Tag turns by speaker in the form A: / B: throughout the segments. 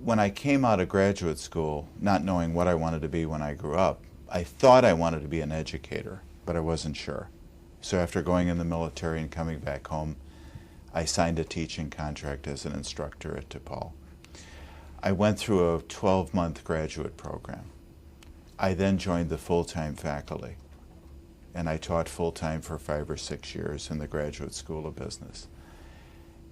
A: when I came out of graduate school, not knowing what I wanted to be when I grew up, I thought I wanted to be an educator, but I wasn't sure. So after going in the military and coming back home, I signed a teaching contract as an instructor at DePaul. I went through a 12-month graduate program. I then joined the full-time faculty, and I taught full-time for 5 or 6 years in the Graduate School of Business.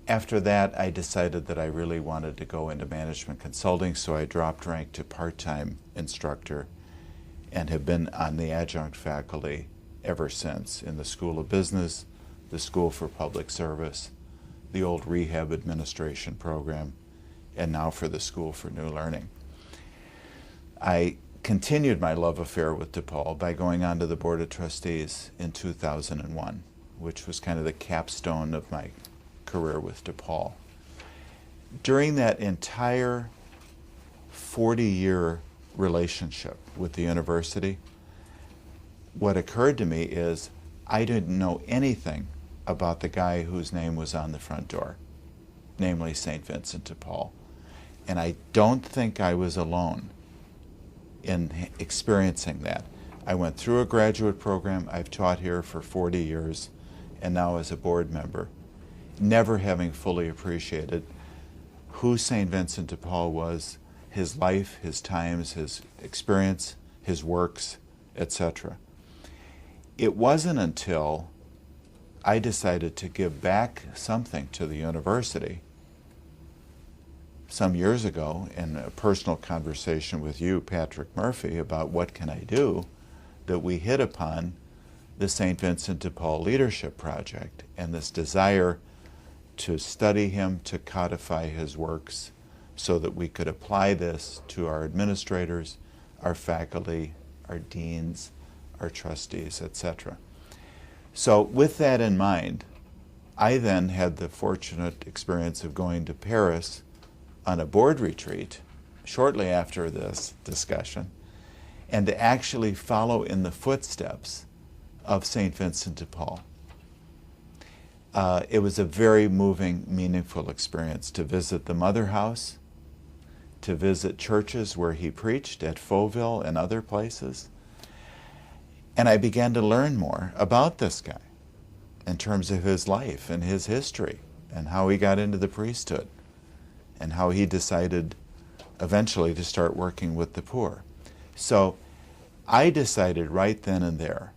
A: After that, I decided that I really wanted to go into management consulting, so I dropped rank to part-time instructor and have been on the adjunct faculty ever since in the School of Business, the School for Public Service, the old Rehab Administration program, and now for the School for New Learning. I continued my love affair with DePaul by going on to the Board of Trustees in 2001, which was kind of the capstone of my career with DePaul. During that entire 40-year relationship with the university, what occurred to me is I didn't know anything about the guy whose name was on the front door, namely St. Vincent de Paul. And I don't think I was alone in experiencing that. I went through a graduate program. I've taught here for 40 years, and now as a board member, never having fully appreciated who St. Vincent de Paul was, his life, his times, his experience, his works, etc. It wasn't until I decided to give back something to the university some years ago in a personal conversation with you, Patrick Murphy, about what can I do, that we hit upon the St. Vincent de Paul Leadership Project and this desire to study him, to codify his works so that we could apply this to our administrators, our faculty, our deans, our trustees, etc. So with that in mind, I then had the fortunate experience of going to Paris on a board retreat shortly after this discussion, and to actually follow in the footsteps of St. Vincent de Paul. It was a very moving, meaningful experience to visit the Mother House, to visit churches where he preached at Fauville and other places. And I began to learn more about this guy in terms of his life and his history and how he got into the priesthood and how he decided eventually to start working with the poor. So I decided right then and there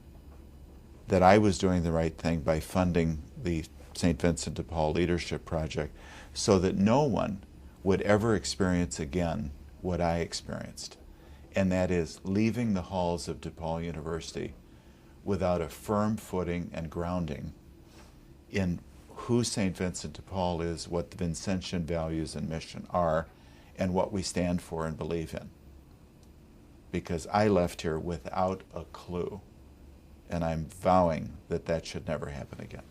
A: that I was doing the right thing by funding the St. Vincent de Paul Leadership Project so that no one would ever experience again what I experienced, and that is leaving the halls of DePaul University without a firm footing and grounding in who St. Vincent de Paul is, what the Vincentian values and mission are, and what we stand for and believe in. Because I left here without a clue, and I'm vowing that that should never happen again.